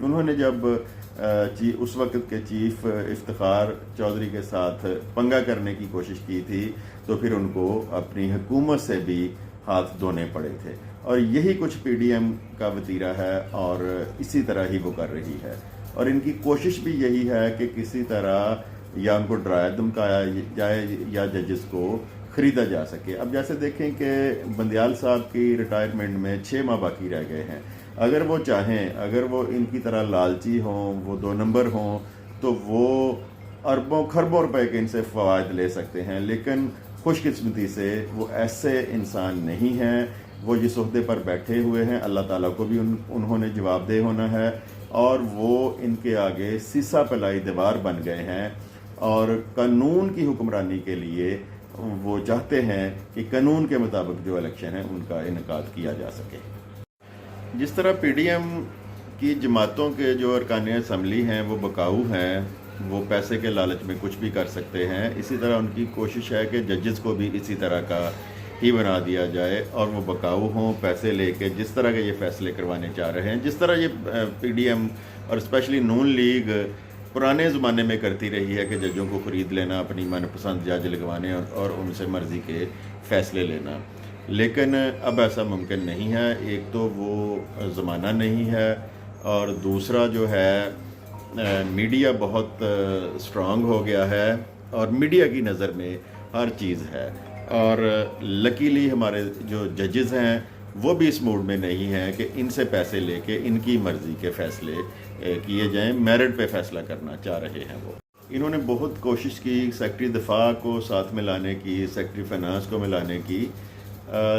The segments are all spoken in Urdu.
انہوں نے جب اس وقت کے چیف افتخار چودھری کے ساتھ پنگا کرنے کی کوشش کی تھی تو پھر ان کو اپنی حکومت سے بھی ہاتھ دھونے پڑے تھے، اور یہی کچھ پی ڈی ایم کا وتیرہ ہے اور اسی طرح ہی وہ کر رہی ہے، اور ان کی کوشش بھی یہی ہے کہ کسی طرح یا ان کو ڈرایا دھمکایا جائے یا ججز کو خریدا جا سکے۔ اب جیسے دیکھیں کہ بندیال صاحب کی ریٹائرمنٹ میں 6 ماہ باقی رہ گئے ہیں، اگر وہ چاہیں، اگر وہ ان کی طرح لالچی ہوں، وہ 2 نمبر ہوں، تو وہ اربوں خربوں روپے کے ان سے فوائد لے سکتے ہیں، لیکن خوش قسمتی سے وہ ایسے انسان نہیں ہیں۔ وہ جس عہدے پر بیٹھے ہوئے ہیں اللہ تعالیٰ کو بھی انہوں نے جواب دہ ہونا ہے، اور وہ ان کے آگے سیسا پلائی دیوار بن گئے ہیں، اور قانون کی حکمرانی کے لیے وہ چاہتے ہیں کہ قانون کے مطابق جو الیکشن ہے ان کا انعقاد کیا جا سکے۔ جس طرح پی ڈی ایم کی جماعتوں کے جو ارکان اسمبلی ہیں وہ بکاؤ ہیں، وہ پیسے کے لالچ میں کچھ بھی کر سکتے ہیں، اسی طرح ان کی کوشش ہے کہ ججز کو بھی اسی طرح کا ہی بنا دیا جائے اور وہ بکاؤ ہوں، پیسے لے کے جس طرح کے یہ فیصلے کروانے چاہ رہے ہیں، جس طرح یہ پی ڈی ایم اور اسپیشلی نون لیگ پرانے زمانے میں کرتی رہی ہے کہ ججوں کو خرید لینا، اپنی من پسند جج لگوانے اور ان سے مرضی کے فیصلے لینا، لیکن اب ایسا ممکن نہیں ہے۔ ایک تو وہ زمانہ نہیں ہے، اور دوسرا جو ہے میڈیا بہت اسٹرانگ ہو گیا ہے، اور میڈیا کی نظر میں ہر چیز ہے، اور لکیلی ہمارے جو ججز ہیں وہ بھی اس موڈ میں نہیں ہیں کہ ان سے پیسے لے کے ان کی مرضی کے فیصلے کیے جائیں، میرٹ پہ فیصلہ کرنا چاہ رہے ہیں۔ وہ انہوں نے بہت کوشش کی سیکرٹری دفاع کو ساتھ ملانے کی، سیکرٹری فائنانس کو ملانے کی،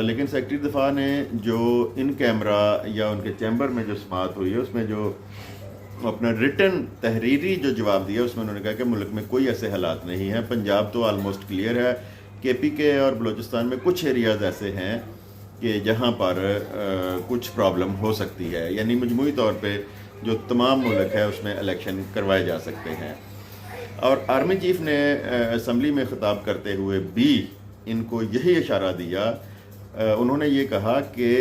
لیکن سیکرٹری دفاع نے جو ان کیمرہ یا ان کے چیمبر میں جو سماعت ہوئی ہے اس میں جو اپنا ریٹن تحریری جو جواب دیا اس میں انہوں نے کہا کہ ملک میں کوئی ایسے حالات نہیں ہیں، پنجاب تو آلموسٹ کلیئر ہے، کے پی کے اور بلوچستان میں کچھ ایریاز ایسے ہیں کہ جہاں پر کچھ پرابلم ہو سکتی ہے، یعنی مجموعی طور پہ جو تمام ملک ہے اس میں الیکشن کروائے جا سکتے ہیں۔ اور آرمی چیف نے اسمبلی میں خطاب کرتے ہوئے بھی ان کو یہی اشارہ دیا، انہوں نے یہ کہا کہ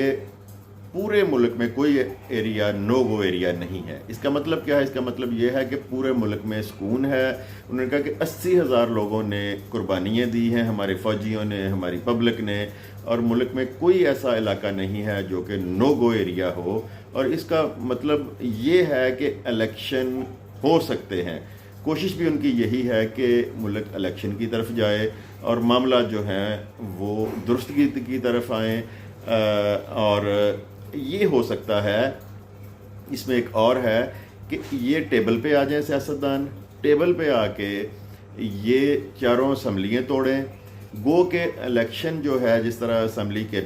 پورے ملک میں کوئی ایریا نو گو ایریا نہیں ہے۔ اس کا مطلب کیا ہے؟ اس کا مطلب یہ ہے کہ پورے ملک میں سکون ہے۔ انہوں نے کہا کہ 80,000 لوگوں نے قربانیاں دی ہیں، ہمارے فوجیوں نے، ہماری پبلک نے، اور ملک میں کوئی ایسا علاقہ نہیں ہے جو کہ نو گو ایریا ہو، اور اس کا مطلب یہ ہے کہ الیکشن ہو سکتے ہیں۔ کوشش بھی ان کی یہی ہے کہ ملک الیکشن کی طرف جائے اور معاملات جو ہیں وہ درستگی کی طرف آئیں، اور یہ ہو سکتا ہے۔ اس میں ایک اور ہے کہ یہ ٹیبل پہ آ جائیں سیاستدان، ٹیبل پہ آ کے یہ چاروں اسمبلیاں توڑیں، گو کہ الیکشن جو ہے جس طرح اسمبلی کے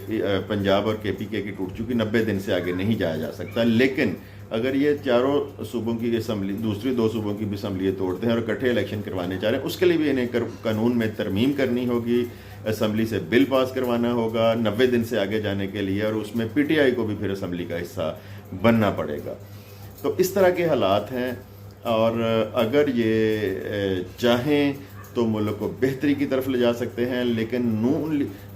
پنجاب اور کے پی کے کی ٹوٹ چکی، 90 دن سے آگے نہیں جایا جا سکتا، لیکن اگر یہ چاروں صوبوں کی اسمبلی دوسری 2 صوبوں کی بھی اسمبلیاں توڑتے ہیں اور اکٹھے الیکشن کروانے چاہ رہے ہیں، اس کے لیے بھی انہیں قانون میں ترمیم کرنی ہوگی، اسمبلی سے بل پاس کروانا ہوگا 90 دن سے آگے جانے کے لیے، اور اس میں پی ٹی آئی کو بھی پھر اسمبلی کا حصہ بننا پڑے گا۔ تو اس طرح کے حالات ہیں، اور اگر یہ چاہیں تو ملک کو بہتری کی طرف لے جا سکتے ہیں، لیکن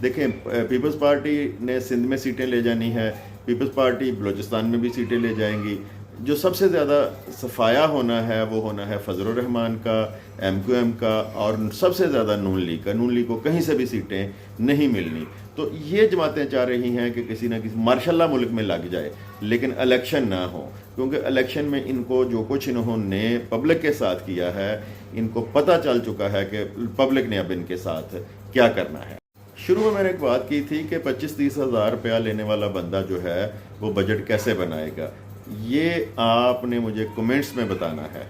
دیکھیں پیپلز پارٹی نے سندھ میں سیٹیں لے جانی ہے، پیپلز پارٹی بلوچستان میں بھی سیٹیں لے جائیں گی، جو سب سے زیادہ صفایا ہونا ہے وہ ہونا ہے فضل الرحمان کا، ایم کیو ایم کا، اور سب سے زیادہ نون لیگ کا۔ نون لیگ کو کہیں سے بھی سیٹیں نہیں ملنی، تو یہ جماعتیں چاہ رہی ہیں کہ کسی نہ کسی ماشاء اللہ ملک میں لگ جائے، لیکن الیکشن نہ ہو، کیونکہ الیکشن میں ان کو جو کچھ انہوں نے پبلک کے ساتھ کیا ہے ان کو پتہ چل چکا ہے کہ پبلک نے اب ان کے ساتھ کیا کرنا ہے۔ شروع میں نے ایک بات کی تھی کہ 25-30 ہزار روپیہ لینے والا بندہ جو ہے وہ بجٹ کیسے بنائے گا، یہ آپ نے مجھے کمنٹس میں بتانا ہے۔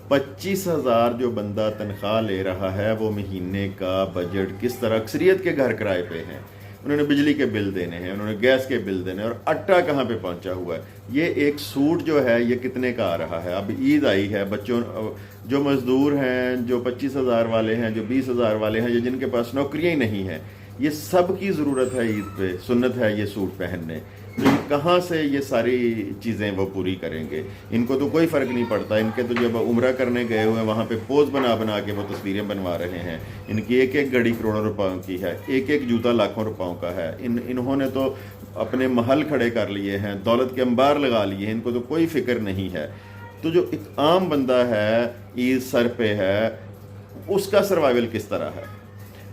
25,000 جو بندہ تنخواہ لے رہا ہے وہ مہینے کا بجٹ کس طرح، اکثریت کے گھر کرائے پہ ہیں، انہوں نے بجلی کے بل دینے ہیں، انہوں نے گیس کے بل دینے ہیں، اور آٹا کہاں پہ پہنچا ہوا ہے۔ یہ ایک سوٹ جو ہے یہ کتنے کا آ رہا ہے؟ اب عید آئی ہے، بچوں جو مزدور ہیں، جو 25,000 والے ہیں، جو 20,000 والے ہیں، یا جن کے پاس نوکریاں ہی نہیں ہیں، یہ سب کی ضرورت ہے عید پہ، سنت ہے یہ سوٹ پہننے۔ تو یہ کہاں سے یہ ساری چیزیں وہ پوری کریں گے؟ ان کو تو کوئی فرق نہیں پڑتا، ان کے تو جب عمرہ کرنے گئے ہوئے وہاں پہ پوز بنا بنا کے وہ تصویریں بنوا رہے ہیں، ان کی ایک ایک گھڑی کروڑوں روپوں کی ہے، ایک ایک جوتا لاکھوں روپوں کا ہے، انہوں نے تو اپنے محل کھڑے کر لیے ہیں، دولت کے انبار لگا لیے ہیں، ان کو تو کوئی فکر نہیں ہے۔ تو جو ایک عام بندہ ہے، عید سر پہ ہے، اس کا سروائیول کس طرح ہے؟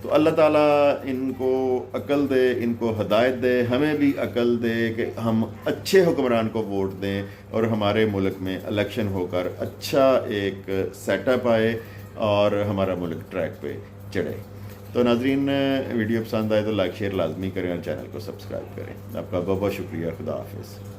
تو اللہ تعالیٰ ان کو عقل دے، ان کو ہدایت دے، ہمیں بھی عقل دے کہ ہم اچھے حکمران کو ووٹ دیں اور ہمارے ملک میں الیکشن ہو کر اچھا ایک سیٹ اپ آئے اور ہمارا ملک ٹریک پہ چڑھے۔ تو ناظرین، ویڈیو پسند آئے تو لائک شیئر لازمی کریں اور چینل کو سبسکرائب کریں۔ آپ کا بہت بہت شکریہ، خدا حافظ۔